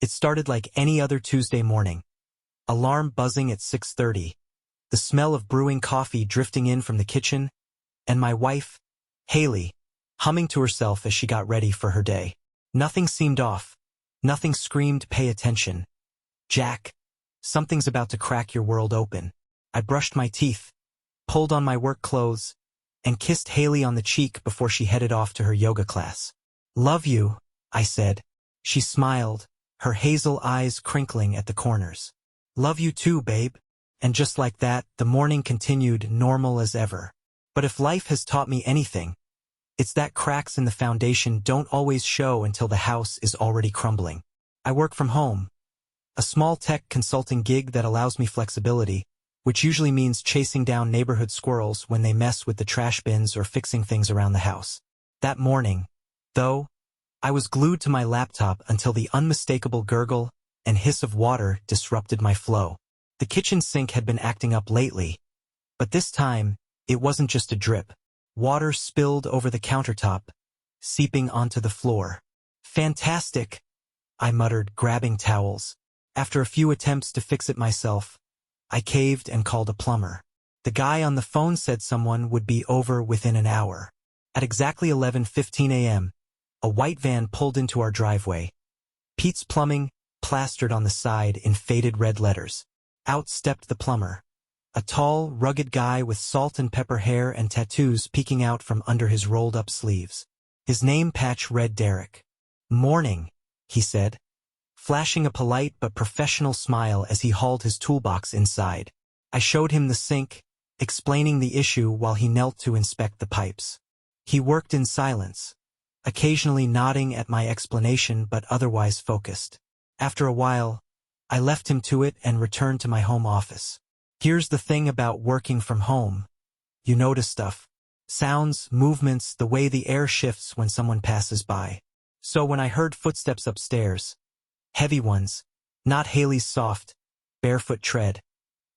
It started like any other Tuesday morning. Alarm buzzing at 6:30, the smell of brewing coffee drifting in from the kitchen, and my wife, Haley, humming to herself as she got ready for her day. Nothing seemed off. Nothing screamed, "Pay attention, Jack. Something's about to crack your world open." I brushed my teeth, pulled on my work clothes, and kissed Haley on the cheek before she headed off to her yoga class. "Love you," I said. She smiled, her hazel eyes crinkling at the corners. "Love you too, babe." And just like that, the morning continued normal as ever. But if life has taught me anything, it's that cracks in the foundation don't always show until the house is already crumbling. I work from home, a small tech consulting gig that allows me flexibility, which usually means chasing down neighborhood squirrels when they mess with the trash bins or fixing things around the house. That morning, though, I was glued to my laptop until the unmistakable gurgle and hiss of water disrupted my flow. The kitchen sink had been acting up lately, but this time, it wasn't just a drip. Water spilled over the countertop, seeping onto the floor. "Fantastic," I muttered, grabbing towels. After a few attempts to fix it myself, I caved and called a plumber. The guy on the phone said someone would be over within an hour. At exactly 11:15 a.m., a white van pulled into our driveway. "Pete's Plumbing," plastered on the side in faded red letters. Out stepped the plumber, a tall, rugged guy with salt and pepper hair and tattoos peeking out from under his rolled-up sleeves. His name patch read Derek. "Morning," he said, flashing a polite but professional smile as he hauled his toolbox inside. I showed him the sink, explaining the issue while he knelt to inspect the pipes. He worked in silence, occasionally nodding at my explanation but otherwise focused. After a while, I left him to it and returned to my home office. Here's the thing about working from home. You notice stuff. Sounds, movements, the way the air shifts when someone passes by. So when I heard footsteps upstairs, heavy ones, not Haley's soft, barefoot tread,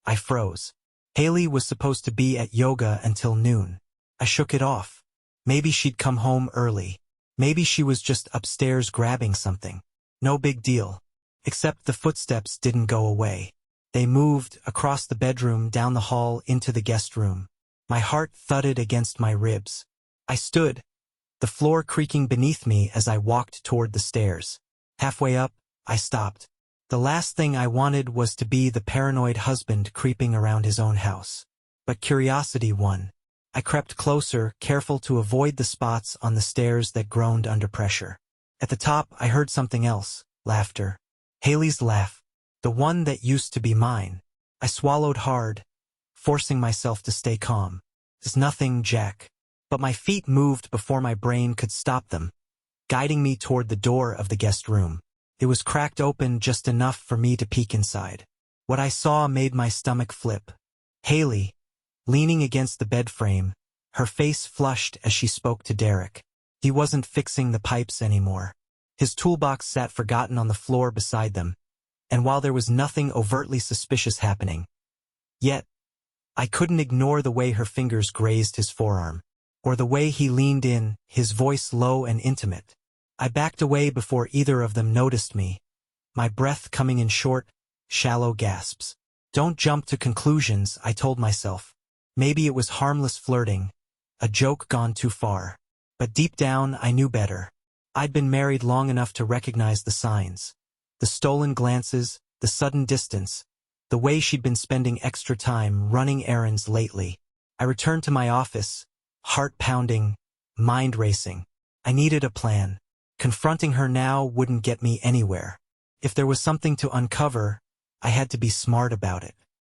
I froze. Haley was supposed to be at yoga until noon. I shook it off. Maybe she'd come home early. Maybe she was just upstairs grabbing something. No big deal. Except the footsteps didn't go away. They moved across the bedroom, down the hall, into the guest room. My heart thudded against my ribs. I stood, the floor creaking beneath me as I walked toward the stairs. Halfway up, I stopped. The last thing I wanted was to be the paranoid husband creeping around his own house. But curiosity won. I crept closer, careful to avoid the spots on the stairs that groaned under pressure. At the top, I heard something else. Laughter. Haley's laugh. The one that used to be mine. I swallowed hard, forcing myself to stay calm. "It's nothing, Jack." But my feet moved before my brain could stop them, guiding me toward the door of the guest room. It was cracked open just enough for me to peek inside. What I saw made my stomach flip. Haley, leaning against the bed frame, her face flushed as she spoke to Derek. He wasn't fixing the pipes anymore. His toolbox sat forgotten on the floor beside them, and while there was nothing overtly suspicious happening, yet, I couldn't ignore the way her fingers grazed his forearm, or the way he leaned in, his voice low and intimate. I backed away before either of them noticed me, my breath coming in short, shallow gasps. Don't jump to conclusions, I told myself. Maybe it was harmless flirting, a joke gone too far. But deep down, I knew better. I'd been married long enough to recognize the signs. The stolen glances, the sudden distance, the way she'd been spending extra time running errands lately. I returned to my office, heart pounding, mind racing. I needed a plan. Confronting her now wouldn't get me anywhere. If there was something to uncover, I had to be smart about it.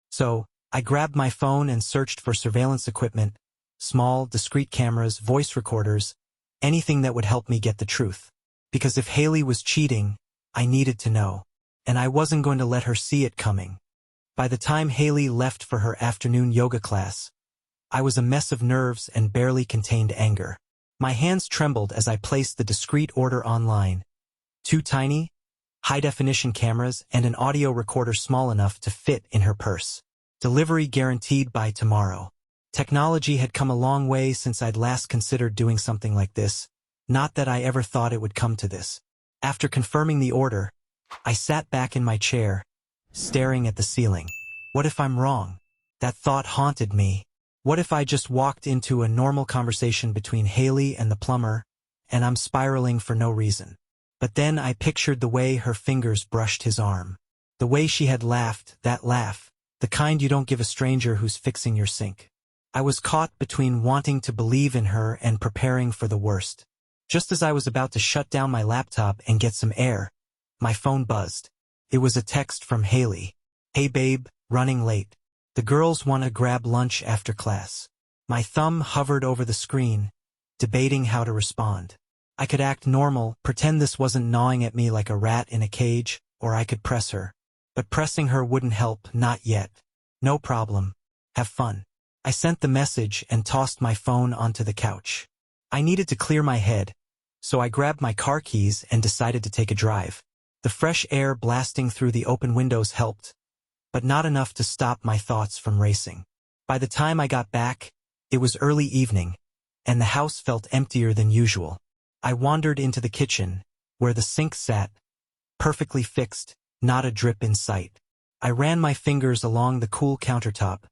So, I grabbed my phone and searched for surveillance equipment, small, discreet cameras, voice recorders, anything that would help me get the truth. Because if Haley was cheating, I needed to know. And I wasn't going to let her see it coming. By the time Haley left for her afternoon yoga class, I was a mess of nerves and barely contained anger. My hands trembled as I placed the discreet order online. 2 tiny, high-definition cameras and an audio recorder small enough to fit in her purse. Delivery guaranteed by tomorrow. Technology had come a long way since I'd last considered doing something like this. Not that I ever thought it would come to this. After confirming the order, I sat back in my chair, staring at the ceiling. What if I'm wrong? That thought haunted me. What if I just walked into a normal conversation between Haley and the plumber, and I'm spiraling for no reason? But then I pictured the way her fingers brushed his arm. The way she had laughed, that laugh, the kind you don't give a stranger who's fixing your sink. I was caught between wanting to believe in her and preparing for the worst. Just as I was about to shut down my laptop and get some air, my phone buzzed. It was a text from Haley. "Hey babe, running late. The girls want to grab lunch after class." My thumb hovered over the screen, debating how to respond. I could act normal, pretend this wasn't gnawing at me like a rat in a cage, or I could press her. But pressing her wouldn't help, not yet. "No problem. Have fun." I sent the message and tossed my phone onto the couch. I needed to clear my head, so I grabbed my car keys and decided to take a drive. The fresh air blasting through the open windows helped, but not enough to stop my thoughts from racing. By the time I got back, it was early evening, and the house felt emptier than usual. I wandered into the kitchen, where the sink sat, perfectly fixed, not a drip in sight. I ran my fingers along the cool countertop,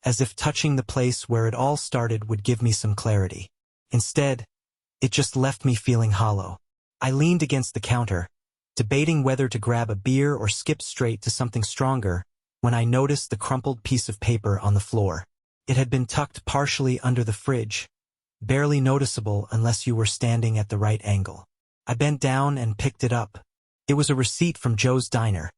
as if touching the place where it all started would give me some clarity. Instead, it just left me feeling hollow. I leaned against the counter, debating whether to grab a beer or skip straight to something stronger, when I noticed the crumpled piece of paper on the floor. It had been tucked partially under the fridge, barely noticeable unless you were standing at the right angle. I bent down and picked it up. It was a receipt from Joe's Diner,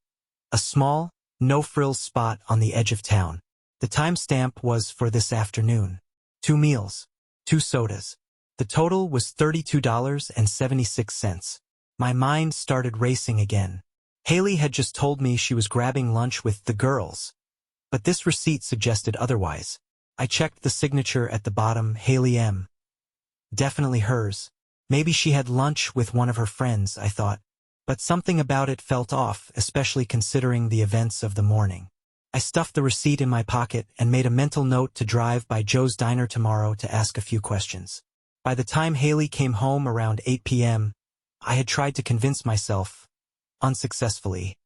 a small, no-frills spot on the edge of town. The timestamp was for this afternoon. 2 meals, 2 sodas. The total was $32.76. My mind started racing again. Haley had just told me she was grabbing lunch with the girls, but this receipt suggested otherwise. I checked the signature at the bottom, Haley M. Definitely hers. Maybe she had lunch with one of her friends, I thought. But something about it felt off, especially considering the events of the morning. I stuffed the receipt in my pocket and made a mental note to drive by Joe's Diner tomorrow to ask a few questions. By the time Haley came home around 8 p.m., I had tried to convince myself, unsuccessfully,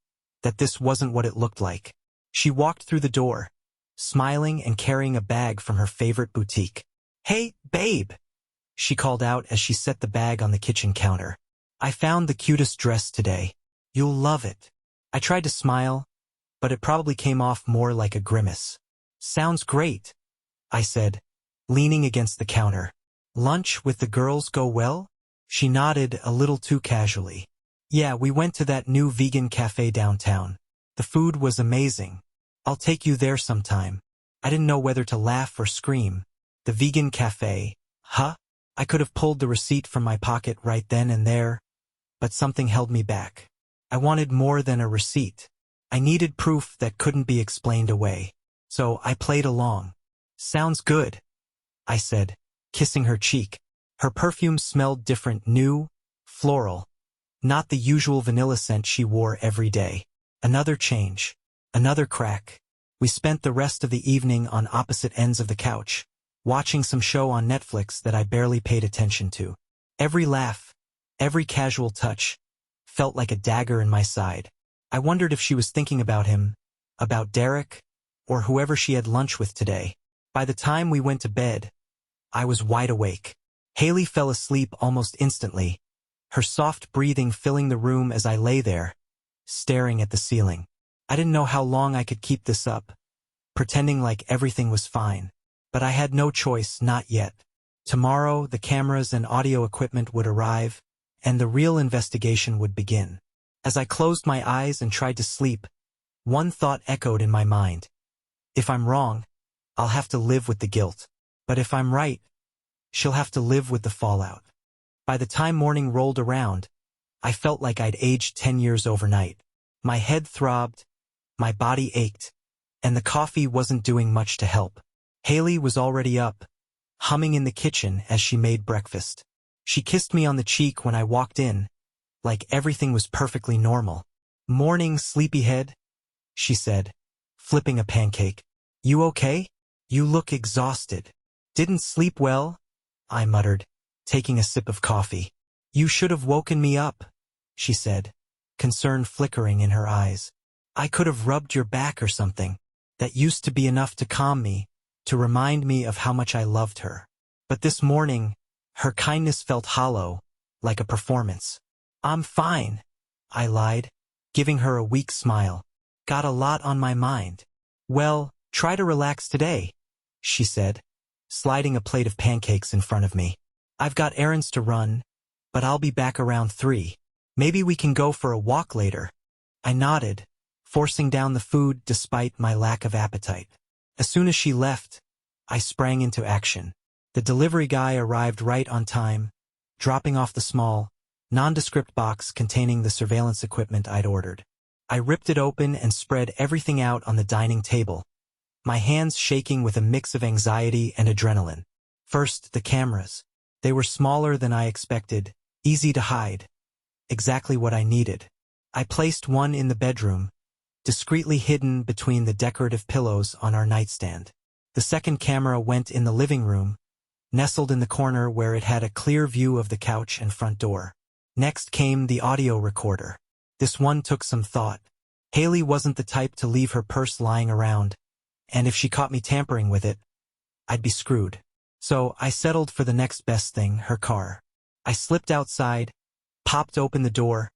that this wasn't what it looked like. She walked through the door, smiling and carrying a bag from her favorite boutique. "Hey, babe," she called out as she set the bag on the kitchen counter. "I found the cutest dress today. You'll love it." I tried to smile, but it probably came off more like a grimace. "Sounds great," I said, leaning against the counter. "Lunch with the girls go well?" She nodded a little too casually. "Yeah, we went to that new vegan cafe downtown. The food was amazing. I'll take you there sometime." I didn't know whether to laugh or scream. The vegan cafe, huh? I could have pulled the receipt from my pocket right then and there, but something held me back. I wanted more than a receipt. I needed proof that couldn't be explained away. So I played along. "Sounds good," I said, kissing her cheek. Her perfume smelled different, new, floral, not the usual vanilla scent she wore every day. Another change, another crack. We spent the rest of the evening on opposite ends of the couch, watching some show on Netflix that I barely paid attention to. Every laugh, every casual touch, felt like a dagger in my side. I wondered if she was thinking about him, about Derek, or whoever she had lunch with today. By the time we went to bed, I was wide awake. Haley fell asleep almost instantly, her soft breathing filling the room as I lay there, staring at the ceiling. I didn't know how long I could keep this up, pretending like everything was fine. But I had no choice, not yet. Tomorrow, the cameras and audio equipment would arrive, and the real investigation would begin. As I closed my eyes and tried to sleep, one thought echoed in my mind. If I'm wrong, I'll have to live with the guilt. But if I'm right, she'll have to live with the fallout. By the time morning rolled around, I felt like I'd aged 10 years overnight. My head throbbed, my body ached, and the coffee wasn't doing much to help. Haley was already up, humming in the kitchen as she made breakfast. She kissed me on the cheek when I walked in, like everything was perfectly normal. "Morning, sleepyhead," she said, flipping a pancake. "You okay? You look exhausted." "Didn't sleep well," I muttered, taking a sip of coffee. "You should have woken me up," she said, concern flickering in her eyes. I could have rubbed your back or something. That used to be enough to calm me, to remind me of how much I loved her. But this morning, her kindness felt hollow, like a performance. I'm fine, I lied, giving her a weak smile. Got a lot on my mind. Well, try to relax today, she said, sliding a plate of pancakes in front of me. I've got errands to run, but I'll be back around 3. Maybe we can go for a walk later. I nodded, forcing down the food despite my lack of appetite. As soon as she left, I sprang into action. The delivery guy arrived right on time, dropping off the small, nondescript box containing the surveillance equipment I'd ordered. I ripped it open and spread everything out on the dining table, my hands shaking with a mix of anxiety and adrenaline. First, the cameras. They were smaller than I expected, easy to hide. Exactly what I needed. I placed one in the bedroom, discreetly hidden between the decorative pillows on our nightstand. The second camera went in the living room, nestled in the corner where it had a clear view of the couch and front door. Next came the audio recorder. This one took some thought. Haley wasn't the type to leave her purse lying around, and if she caught me tampering with it, I'd be screwed. So I settled for the next best thing, her car. I slipped outside, popped open the door,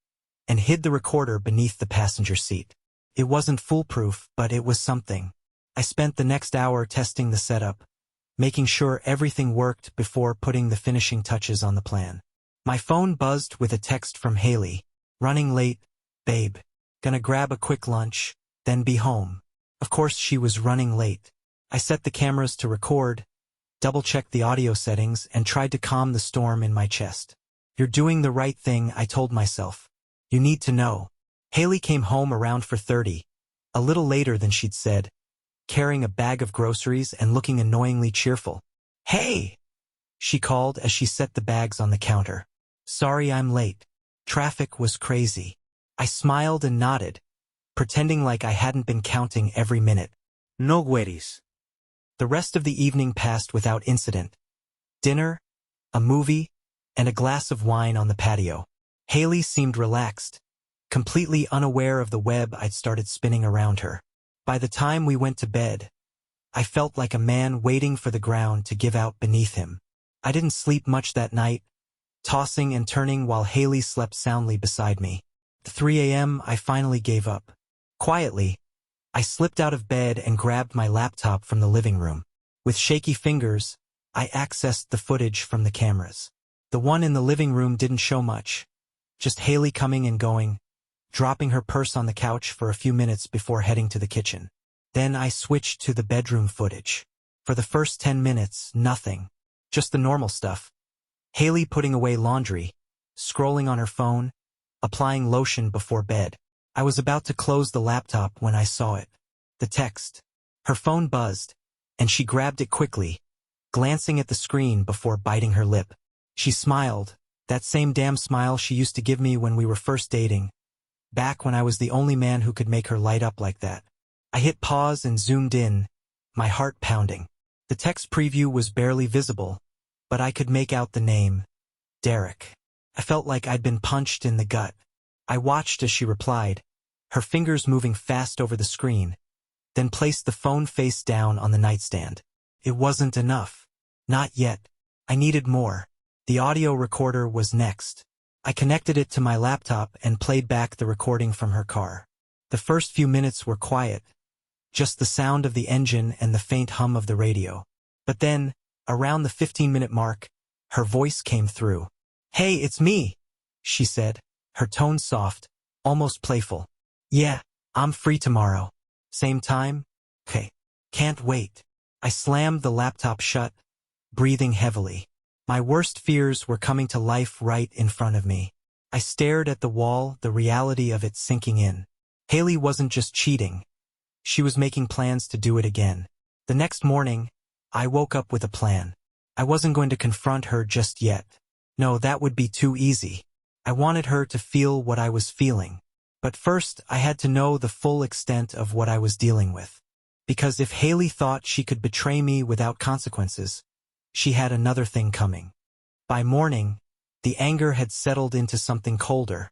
and hid the recorder beneath the passenger seat. It wasn't foolproof, but it was something. I spent the next hour testing the setup, making sure everything worked before putting the finishing touches on the plan. My phone buzzed with a text from Haley. Running late, babe. Gonna grab a quick lunch, then be home. Of course she was running late. I set the cameras to record, double-checked the audio settings, and tried to calm the storm in my chest. You're doing the right thing, I told myself. You need to know. Haley came home around 4:30, a little later than she'd said, carrying a bag of groceries and looking annoyingly cheerful. Hey! She called as she set the bags on the counter. Sorry I'm late. Traffic was crazy. I smiled and nodded, pretending like I hadn't been counting every minute. No worries. The rest of the evening passed without incident. Dinner, a movie, and a glass of wine on the patio. Haley seemed relaxed, completely unaware of the web I'd started spinning around her. By the time we went to bed, I felt like a man waiting for the ground to give out beneath him. I didn't sleep much that night, tossing and turning while Haley slept soundly beside me. At 3 a.m., I finally gave up. Quietly, I slipped out of bed and grabbed my laptop from the living room. With shaky fingers, I accessed the footage from the cameras. The one in the living room didn't show much, just Haley coming and going, dropping her purse on the couch for a few minutes before heading to the kitchen. Then I switched to the bedroom footage. For the first 10 minutes, nothing. Just the normal stuff. Haley putting away laundry, scrolling on her phone, applying lotion before bed. I was about to close the laptop when I saw it. The text. Her phone buzzed, and she grabbed it quickly, glancing at the screen before biting her lip. She smiled, that same damn smile she used to give me when we were first dating, back when I was the only man who could make her light up like that. I hit pause and zoomed in, my heart pounding. The text preview was barely visible, but I could make out the name, Derek. I felt like I'd been punched in the gut. I watched as she replied, her fingers moving fast over the screen, then placed the phone face down on the nightstand. It wasn't enough. Not yet. I needed more. The audio recorder was next. I connected it to my laptop and played back the recording from her car. The first few minutes were quiet, just the sound of the engine and the faint hum of the radio. But then, around the 15-minute mark, her voice came through. Hey, it's me, she said, her tone soft, almost playful. Yeah, I'm free tomorrow. Same time? Okay. Can't wait. I slammed the laptop shut, breathing heavily. My worst fears were coming to life right in front of me. I stared at the wall, the reality of it sinking in. Haley wasn't just cheating. She was making plans to do it again. The next morning, I woke up with a plan. I wasn't going to confront her just yet. No, that would be too easy. I wanted her to feel what I was feeling. But first, I had to know the full extent of what I was dealing with. Because if Haley thought she could betray me without consequences, she had another thing coming. By morning, the anger had settled into something colder,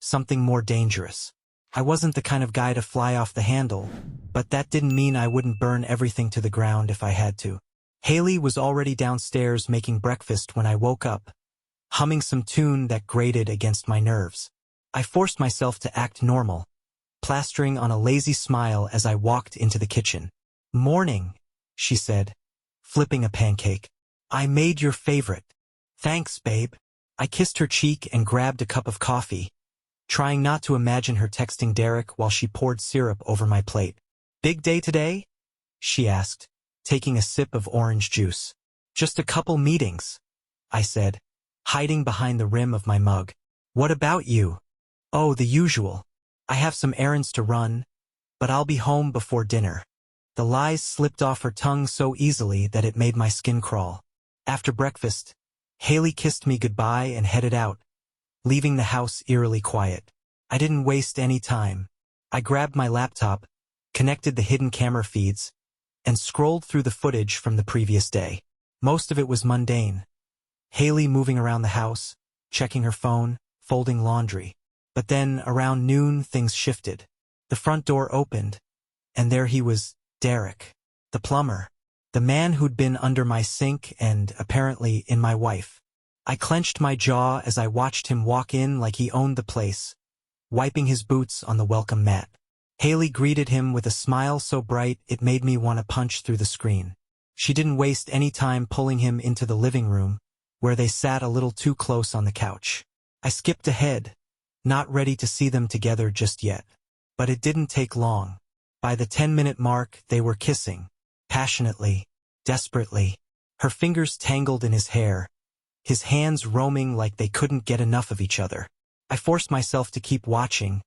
something more dangerous. I wasn't the kind of guy to fly off the handle, but that didn't mean I wouldn't burn everything to the ground if I had to. Haley was already downstairs making breakfast when I woke up, humming some tune that grated against my nerves. I forced myself to act normal, plastering on a lazy smile as I walked into the kitchen. "Morning," she said, flipping a pancake. "I made your favorite." "Thanks, babe." I kissed her cheek and grabbed a cup of coffee, trying not to imagine her texting Derek while she poured syrup over my plate. "Big day today?" she asked, taking a sip of orange juice. "Just a couple meetings," I said, hiding behind the rim of my mug. "What about you?" "Oh, the usual. I have some errands to run, but I'll be home before dinner." The lies slipped off her tongue so easily that it made my skin crawl. After breakfast, Haley kissed me goodbye and headed out, leaving the house eerily quiet. I didn't waste any time. I grabbed my laptop, connected the hidden camera feeds, and scrolled through the footage from the previous day. Most of it was mundane. Haley moving around the house, checking her phone, folding laundry. But then, around noon, things shifted. The front door opened, and there he was, Derek, the plumber, the man who'd been under my sink and, apparently, in my wife. I clenched my jaw as I watched him walk in like he owned the place, wiping his boots on the welcome mat. Haley greeted him with a smile so bright it made me want to punch through the screen. She didn't waste any time pulling him into the living room, where they sat a little too close on the couch. I skipped ahead, not ready to see them together just yet. But it didn't take long. By the 10-minute mark, they were kissing, passionately, desperately, her fingers tangled in his hair, his hands roaming like they couldn't get enough of each other. I forced myself to keep watching,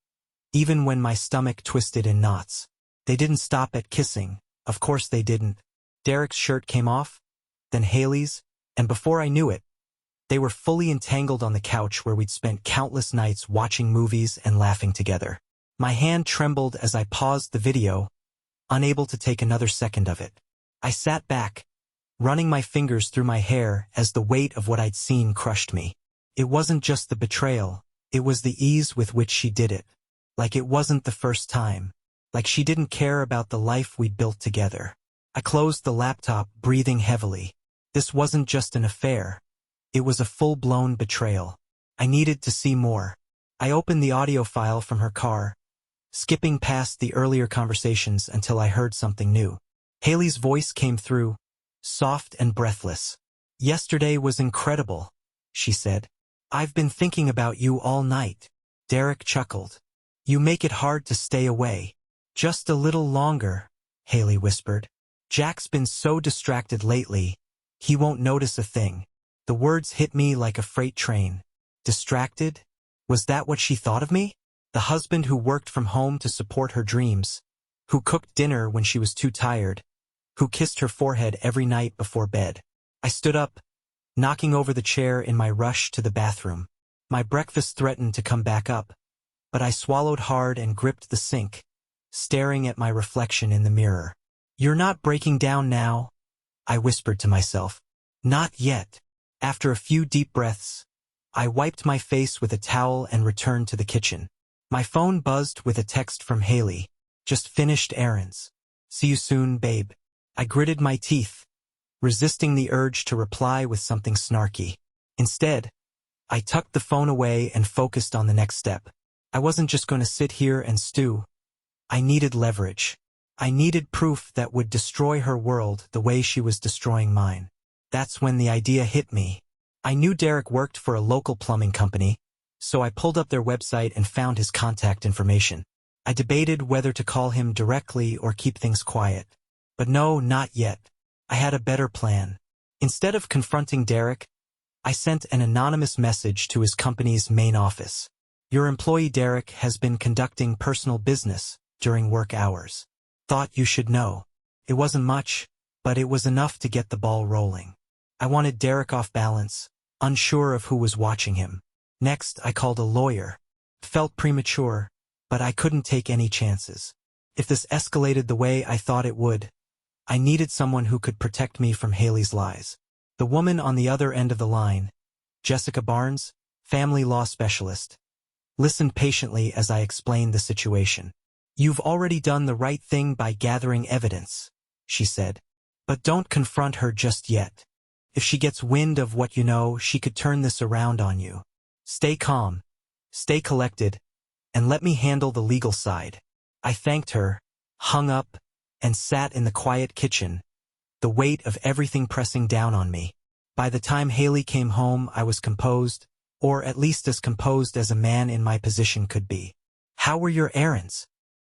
even when my stomach twisted in knots. They didn't stop at kissing, of course they didn't. Derek's shirt came off, then Haley's, and before I knew it, they were fully entangled on the couch where we'd spent countless nights watching movies and laughing together. My hand trembled as I paused the video, unable to take another second of it. I sat back, running my fingers through my hair as the weight of what I'd seen crushed me. It wasn't just the betrayal, it was the ease with which she did it. Like it wasn't the first time. Like she didn't care about the life we'd built together. I closed the laptop, breathing heavily. This wasn't just an affair. It was a full-blown betrayal. I needed to see more. I opened the audio file from her car, skipping past the earlier conversations until I heard something new. Haley's voice came through, soft and breathless. "Yesterday was incredible," she said. "I've been thinking about you all night." Derek chuckled. "You make it hard to stay away." "Just a little longer," Haley whispered. "Jack's been so distracted lately, he won't notice a thing." The words hit me like a freight train. Distracted? Was that what she thought of me? The husband who worked from home to support her dreams, who cooked dinner when she was too tired, who kissed her forehead every night before bed. I stood up, knocking over the chair in my rush to the bathroom. My breakfast threatened to come back up, but I swallowed hard and gripped the sink, staring at my reflection in the mirror. "You're not breaking down now," I whispered to myself. "Not yet." After a few deep breaths, I wiped my face with a towel and returned to the kitchen. My phone buzzed with a text from Haley. "Just finished errands. See you soon, babe." I gritted my teeth, resisting the urge to reply with something snarky. Instead, I tucked the phone away and focused on the next step. I wasn't just going to sit here and stew. I needed leverage. I needed proof that would destroy her world the way she was destroying mine. That's when the idea hit me. I knew Derek worked for a local plumbing company, so I pulled up their website and found his contact information. I debated whether to call him directly or keep things quiet. But no, not yet. I had a better plan. Instead of confronting Derek, I sent an anonymous message to his company's main office. "Your employee Derek has been conducting personal business during work hours. Thought you should know." It wasn't much, but it was enough to get the ball rolling. I wanted Derek off balance, unsure of who was watching him. Next, I called a lawyer. Felt premature, but I couldn't take any chances. If this escalated the way I thought it would, I needed someone who could protect me from Haley's lies. The woman on the other end of the line, Jessica Barnes, family law specialist, listened patiently as I explained the situation. "You've already done the right thing by gathering evidence," she said. "But don't confront her just yet. If she gets wind of what you know, she could turn this around on you. Stay calm, stay collected, and let me handle the legal side." I thanked her, hung up, and sat in the quiet kitchen, the weight of everything pressing down on me. By the time Haley came home, I was composed, or at least as composed as a man in my position could be. "How were your errands?"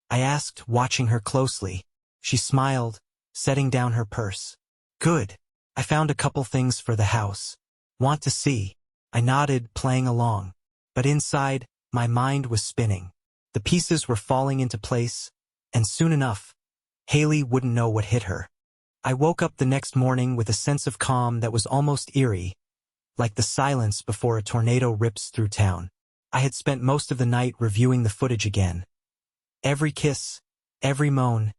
I asked, watching her closely. She smiled, setting down her purse. "Good. I found a couple things for the house. Want to see?" I nodded, playing along. But inside, my mind was spinning. The pieces were falling into place, and soon enough, Haley wouldn't know what hit her. I woke up the next morning with a sense of calm that was almost eerie, like the silence before a tornado rips through town. I had spent most of the night reviewing the footage again. Every kiss, every moan,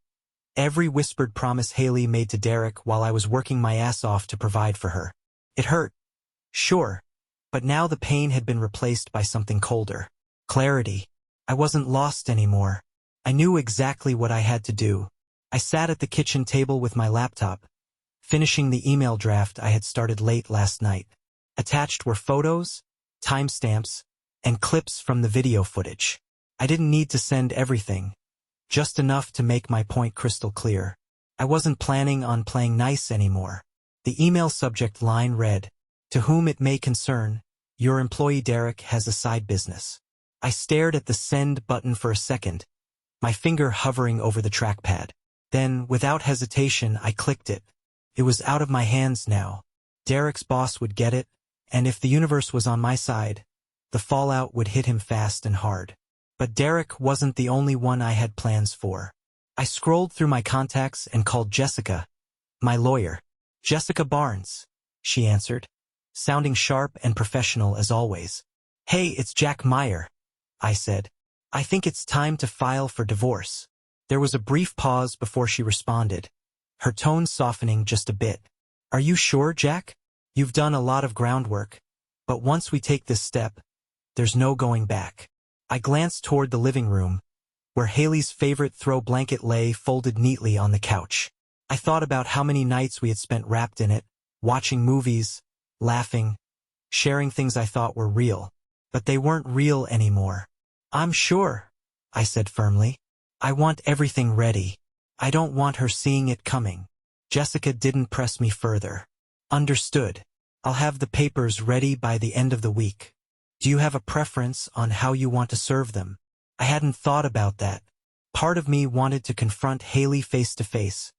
every whispered promise Haley made to Derek while I was working my ass off to provide for her. It hurt, sure, but now the pain had been replaced by something colder. Clarity. I wasn't lost anymore. I knew exactly what I had to do. I sat at the kitchen table with my laptop, finishing the email draft I had started late last night. Attached were photos, timestamps, and clips from the video footage. I didn't need to send everything, just enough to make my point crystal clear. I wasn't planning on playing nice anymore. The email subject line read, "To whom it may concern, your employee Derek has a side business." I stared at the send button for a second, my finger hovering over the trackpad. Then, without hesitation, I clicked it. It was out of my hands now. Derek's boss would get it, and if the universe was on my side, the fallout would hit him fast and hard. But Derek wasn't the only one I had plans for. I scrolled through my contacts and called Jessica, my lawyer. "Jessica Barnes," she answered, sounding sharp and professional as always. "Hey, it's Jack Meyer," I said. "I think it's time to file for divorce." There was a brief pause before she responded, her tone softening just a bit. "Are you sure, Jack? You've done a lot of groundwork, but once we take this step, there's no going back." I glanced toward the living room, where Haley's favorite throw blanket lay folded neatly on the couch. I thought about how many nights we had spent wrapped in it, watching movies, laughing, sharing things I thought were real. But they weren't real anymore. "I'm sure," I said firmly. "I want everything ready. I don't want her seeing it coming." Jessica didn't press me further. "Understood. I'll have the papers ready by the end of the week. Do you have a preference on how you want to serve them?" I hadn't thought about that. Part of me wanted to confront Haley face to face,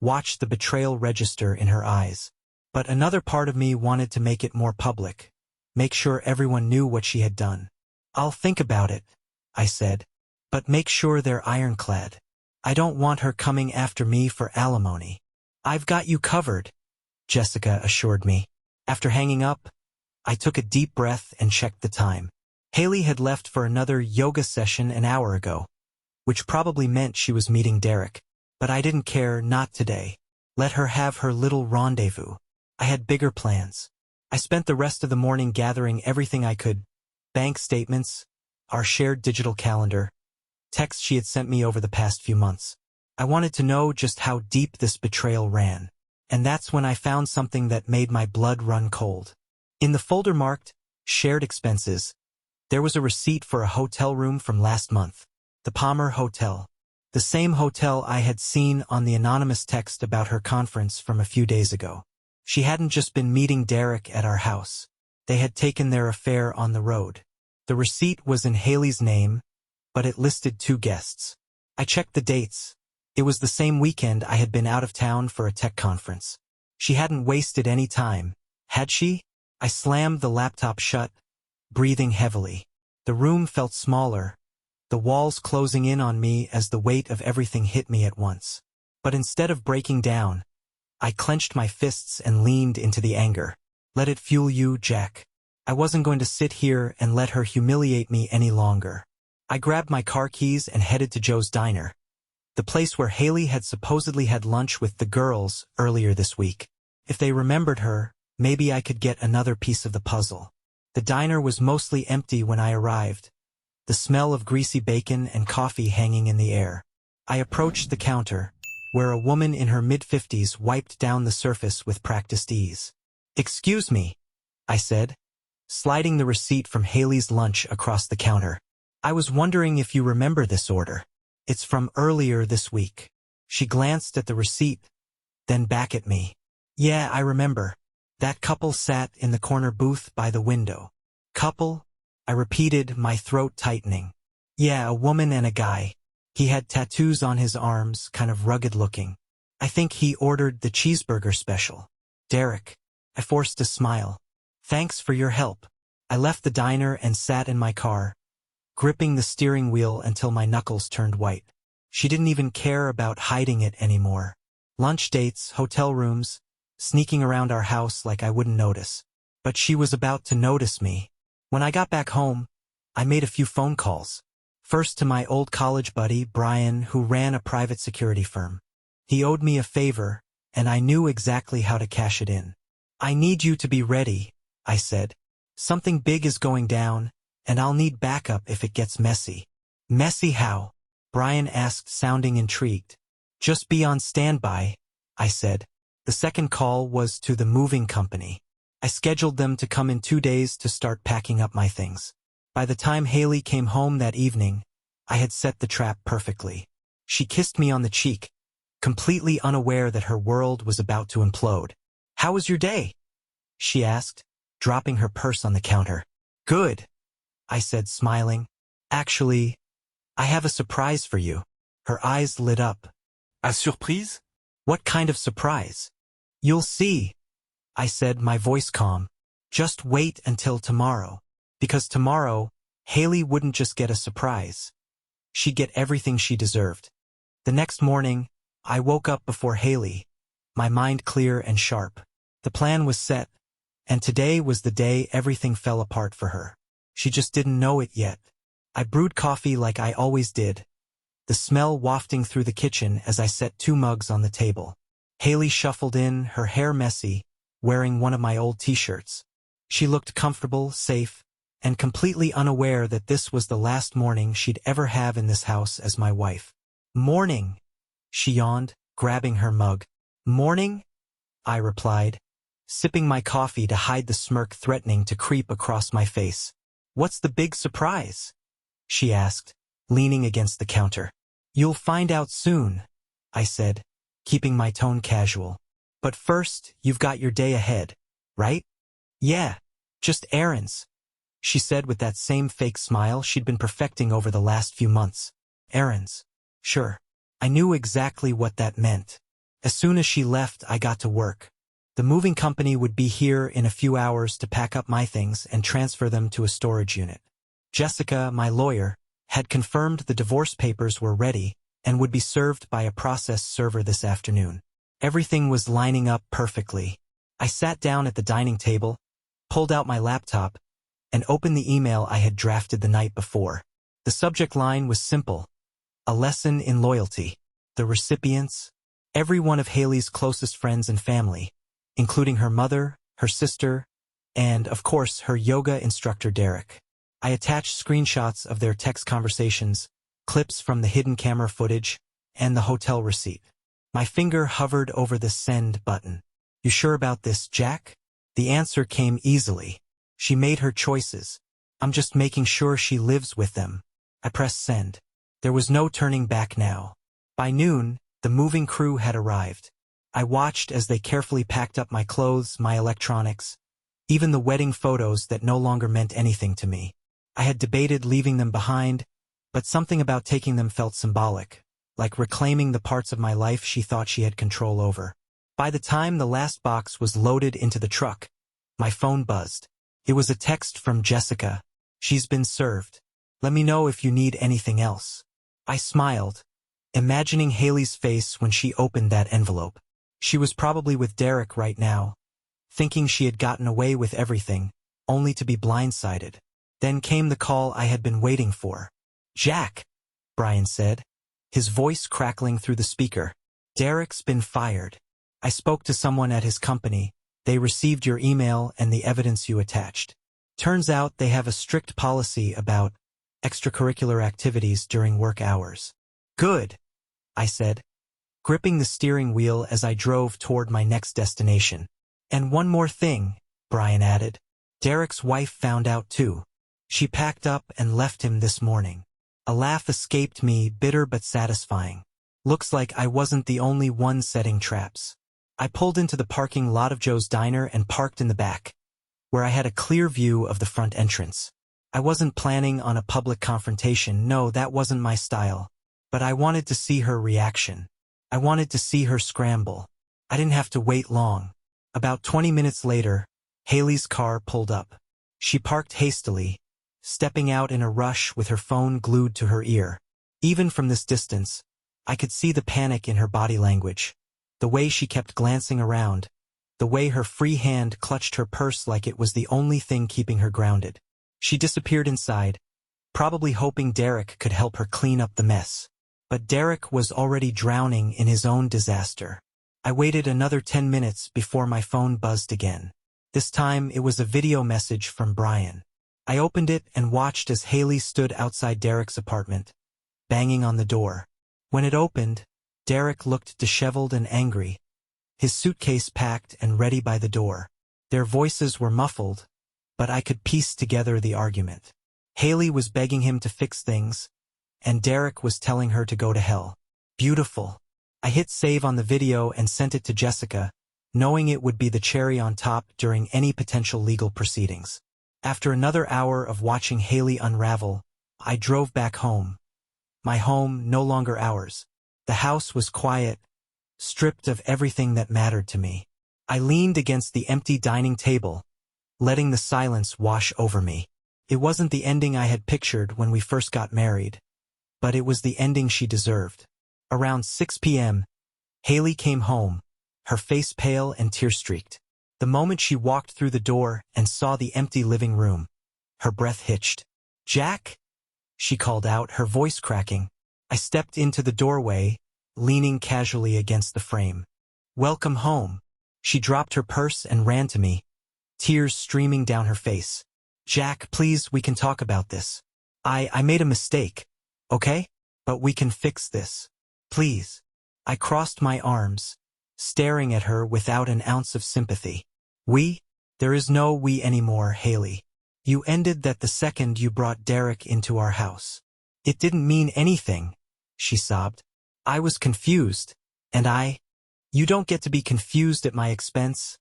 watch the betrayal register in her eyes. But another part of me wanted to make it more public, make sure everyone knew what she had done. "I'll think about it," I said, "but make sure they're ironclad. I don't want her coming after me for alimony." "I've got you covered," Jessica assured me. After hanging up, I took a deep breath and checked the time. Haley had left for another yoga session an hour ago, which probably meant she was meeting Derek. But I didn't care, not today. Let her have her little rendezvous. I had bigger plans. I spent the rest of the morning gathering everything I could: bank statements, our shared digital calendar, texts she had sent me over the past few months. I wanted to know just how deep this betrayal ran. And that's when I found something that made my blood run cold. In the folder marked shared expenses, there was a receipt for a hotel room from last month, the Plumber Hotel. The same hotel I had seen on the anonymous text about her conference from a few days ago. She hadn't just been meeting Derek at our house. They had taken their affair on the road. The receipt was in Haley's name, but it listed 2 guests. I checked the dates. It was the same weekend I had been out of town for a tech conference. She hadn't wasted any time, had she? I slammed the laptop shut, breathing heavily. The room felt smaller, the walls closing in on me as the weight of everything hit me at once. But instead of breaking down, I clenched my fists and leaned into the anger. "Let it fuel you, Jack. I wasn't going to sit here and let her humiliate me any longer." I grabbed my car keys and headed to Joe's Diner, the place where Haley had supposedly had lunch with the girls earlier this week. If they remembered her, maybe I could get another piece of the puzzle. The diner was mostly empty when I arrived, the smell of greasy bacon and coffee hanging in the air. I approached the counter, where a woman in her mid-50s wiped down the surface with practiced ease. "Excuse me," I said, sliding the receipt from Haley's lunch across the counter. "I was wondering if you remember this order. It's from earlier this week." She glanced at the receipt, then back at me. "Yeah, I remember. That couple sat in the corner booth by the window." "Couple?" I repeated, my throat tightening. "Yeah, a woman and a guy. He had tattoos on his arms, kind of rugged looking. I think he ordered the cheeseburger special." "Derek." I forced a smile. "Thanks for your help." I left the diner and sat in my car, gripping the steering wheel until my knuckles turned white. She didn't even care about hiding it anymore. Lunch dates, hotel rooms, sneaking around our house like I wouldn't notice. But she was about to notice me. When I got back home, I made a few phone calls. First to my old college buddy, Brian, who ran a private security firm. He owed me a favor, and I knew exactly how to cash it in. "I need you to be ready," I said. "Something big is going down, and I'll need backup if it gets messy." "Messy how?" Brian asked, sounding intrigued. "Just be on standby," I said. The second call was to the moving company. I scheduled them to come in 2 days to start packing up my things. By the time Haley came home that evening, I had set the trap perfectly. She kissed me on the cheek, completely unaware that her world was about to implode. "How was your day?" she asked, dropping her purse on the counter. "Good," I said, smiling. "Actually, I have a surprise for you." Her eyes lit up. A surprise? "What kind of surprise?" "You'll see," I said, my voice calm. "Just wait until tomorrow." Because tomorrow, Haley wouldn't just get a surprise. She'd get everything she deserved. The next morning, I woke up before Haley, my mind clear and sharp. The plan was set, and today was the day everything fell apart for her. She just didn't know it yet. I brewed coffee like I always did, the smell wafting through the kitchen as I set 2 mugs on the table. Haley shuffled in, her hair messy, wearing one of my old t-shirts. She looked comfortable, safe, and completely unaware that this was the last morning she'd ever have in this house as my wife. "Morning," she yawned, grabbing her mug. "Morning," I replied, sipping my coffee to hide the smirk threatening to creep across my face. "What's the big surprise?" she asked, leaning against the counter. "You'll find out soon," I said, keeping my tone casual. "But first, you've got your day ahead, right?" "Yeah, just errands," she said with that same fake smile she'd been perfecting over the last few months. "Errands." Sure. I knew exactly what that meant. As soon as she left, I got to work. The moving company would be here in a few hours to pack up my things and transfer them to a storage unit. Jessica, my lawyer, had confirmed the divorce papers were ready and would be served by a process server this afternoon. Everything was lining up perfectly. I sat down at the dining table, pulled out my laptop, and opened the email I had drafted the night before. The subject line was simple: a lesson in loyalty. The recipients: every one of Haley's closest friends and family, including her mother, her sister, and, of course, her yoga instructor Derek. I attached screenshots of their text conversations, clips from the hidden camera footage, and the hotel receipt. My finger hovered over the send button. "You sure about this, Jack?" The answer came easily. She made her choices. I'm just making sure she lives with them. I pressed send. There was no turning back now. By noon, the moving crew had arrived. I watched as they carefully packed up my clothes, my electronics, even the wedding photos that no longer meant anything to me. I had debated leaving them behind, but something about taking them felt symbolic, like reclaiming the parts of my life she thought she had control over. By the time the last box was loaded into the truck, my phone buzzed. It was a text from Jessica. "She's been served. Let me know if you need anything else." I smiled, imagining Haley's face when she opened that envelope. She was probably with Derek right now, thinking she had gotten away with everything, only to be blindsided. Then came the call I had been waiting for. "Jack," Brian said, his voice crackling through the speaker. "Derek's been fired. I spoke to someone at his company. They received your email and the evidence you attached. Turns out they have a strict policy about extracurricular activities during work hours. Good, I said, gripping the steering wheel as I drove toward my next destination. And one more thing, Brian added. Derek's wife found out too. She packed up and left him this morning. A laugh escaped me, bitter but satisfying. Looks like I wasn't the only one setting traps. I pulled into the parking lot of Joe's Diner and parked in the back, where I had a clear view of the front entrance. I wasn't planning on a public confrontation, no, that wasn't my style. But I wanted to see her reaction. I wanted to see her scramble. I didn't have to wait long. About 20 minutes later, Haley's car pulled up. She parked hastily, stepping out in a rush with her phone glued to her ear. Even from this distance, I could see the panic in her body language, the way she kept glancing around, the way her free hand clutched her purse like it was the only thing keeping her grounded. She disappeared inside, probably hoping Derek could help her clean up the mess. But Derek was already drowning in his own disaster. I waited another 10 minutes before my phone buzzed again. This time it was a video message from Brian. I opened it and watched as Haley stood outside Derek's apartment, banging on the door. When it opened, Derek looked disheveled and angry, his suitcase packed and ready by the door. Their voices were muffled, but I could piece together the argument. Haley was begging him to fix things, and Derek was telling her to go to hell. Beautiful. I hit save on the video and sent it to Jessica, knowing it would be the cherry on top during any potential legal proceedings. After another hour of watching Haley unravel, I drove back home. My home, no longer ours. The house was quiet, stripped of everything that mattered to me. I leaned against the empty dining table, letting the silence wash over me. It wasn't the ending I had pictured when we first got married, but it was the ending she deserved. Around 6 p.m., Haley came home, her face pale and tear-streaked. The moment she walked through the door and saw the empty living room, her breath hitched. "Jack?" she called out, her voice cracking. I stepped into the doorway, leaning casually against the frame. "Welcome home." She dropped her purse and ran to me, tears streaming down her face. "Jack, please, we can talk about this. I made a mistake, okay? But we can fix this. Please." I crossed my arms, staring at her without an ounce of sympathy. "We? There is no we anymore, Haley. You ended that the second you brought Derek into our house." "It didn't mean anything," she sobbed. "I was confused, and You don't get to be confused at my expense,"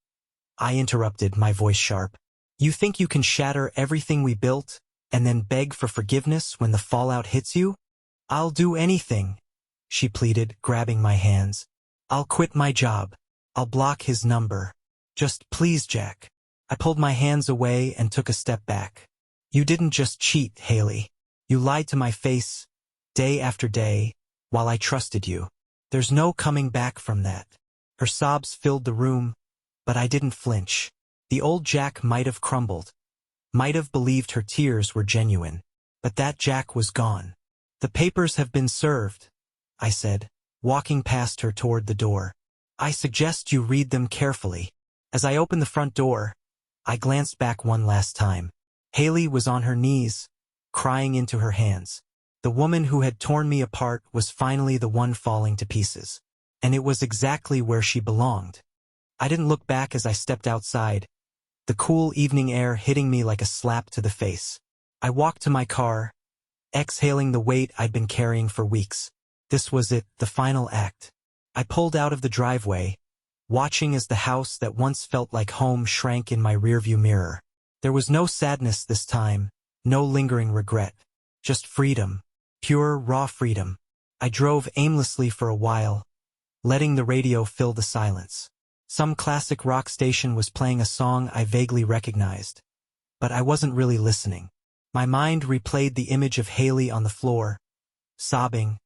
I interrupted, my voice sharp. "You think you can shatter everything we built, and then beg for forgiveness when the fallout hits you?" "I'll do anything," she pleaded, grabbing my hands. "I'll quit my job. I'll block his number. Just please, Jack." I pulled my hands away and took a step back. "You didn't just cheat, Haley. You lied to my face, day after day, while I trusted you. There's no coming back from that." Her sobs filled the room, but I didn't flinch. The old Jack might have crumbled, might have believed her tears were genuine, but that Jack was gone. "The papers have been served," I said, walking past her toward the door. "I suggest you read them carefully." As I opened the front door, I glanced back one last time. Haley was on her knees, crying into her hands. The woman who had torn me apart was finally the one falling to pieces. And it was exactly where she belonged. I didn't look back as I stepped outside, the cool evening air hitting me like a slap to the face. I walked to my car, exhaling the weight I'd been carrying for weeks. This was it, the final act. I pulled out of the driveway, watching as the house that once felt like home shrank in my rearview mirror. There was no sadness this time, no lingering regret. Just freedom. Pure, raw freedom. I drove aimlessly for a while, letting the radio fill the silence. Some classic rock station was playing a song I vaguely recognized, but I wasn't really listening. My mind replayed the image of Haley on the floor, sobbing,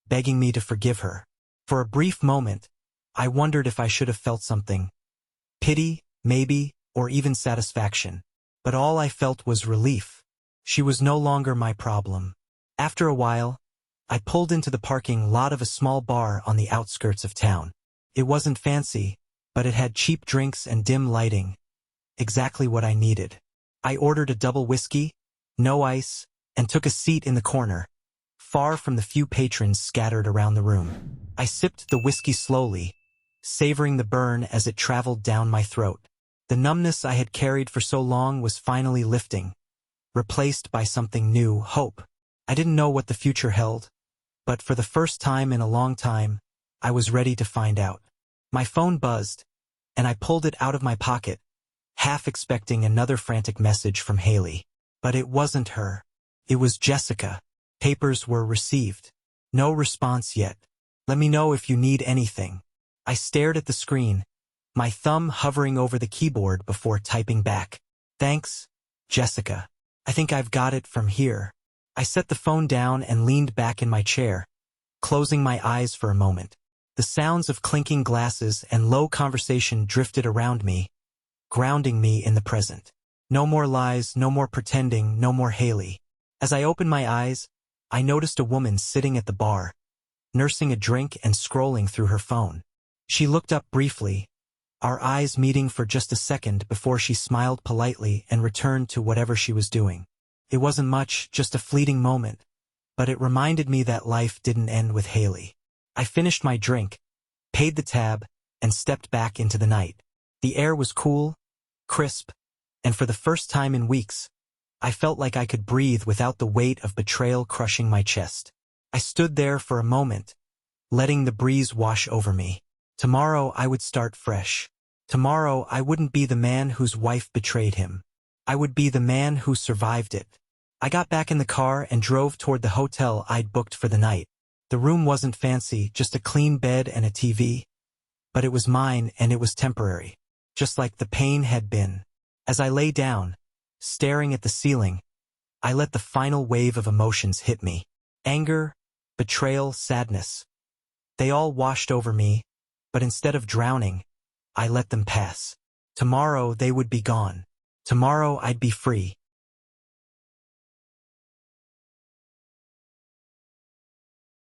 begging me to forgive her. For a brief moment, I wondered if I should have felt something. Pity, maybe, or even satisfaction. But all I felt was relief. She was no longer my problem. After a while, I pulled into the parking lot of a small bar on the outskirts of town. It wasn't fancy, but it had cheap drinks and dim lighting. Exactly what I needed. I ordered a double whiskey, no ice, and took a seat in the corner, far from the few patrons scattered around the room. I sipped the whiskey slowly, savoring the burn as it traveled down my throat. The numbness I had carried for so long was finally lifting, replaced by something new, hope. I didn't know what the future held, but for the first time in a long time, I was ready to find out. My phone buzzed, and I pulled it out of my pocket, half expecting another frantic message from Haley. But it wasn't her. It was Jessica. Papers were received. No response yet. Let me know if you need anything. I stared at the screen, my thumb hovering over the keyboard before typing back. Thanks, Jessica. I think I've got it from here. I set the phone down and leaned back in my chair, closing my eyes for a moment. The sounds of clinking glasses and low conversation drifted around me, grounding me in the present. No more lies, no more pretending, no more Haley. As I opened my eyes, I noticed a woman sitting at the bar, nursing a drink and scrolling through her phone. She looked up briefly, our eyes meeting for just a second before she smiled politely and returned to whatever she was doing. It wasn't much, just a fleeting moment, but it reminded me that life didn't end with Haley. I finished my drink, paid the tab, and stepped back into the night. The air was cool, crisp, and for the first time in weeks, I felt like I could breathe without the weight of betrayal crushing my chest. I stood there for a moment, letting the breeze wash over me. Tomorrow I would start fresh. Tomorrow I wouldn't be the man whose wife betrayed him. I would be the man who survived it. I got back in the car and drove toward the hotel I'd booked for the night. The room wasn't fancy, just a clean bed and a TV. But it was mine and it was temporary, just like the pain had been. As I lay down, staring at the ceiling, I let the final wave of emotions hit me. Anger, betrayal, sadness. They all washed over me, but instead of drowning, I let them pass. Tomorrow they would be gone. Tomorrow I'd be free.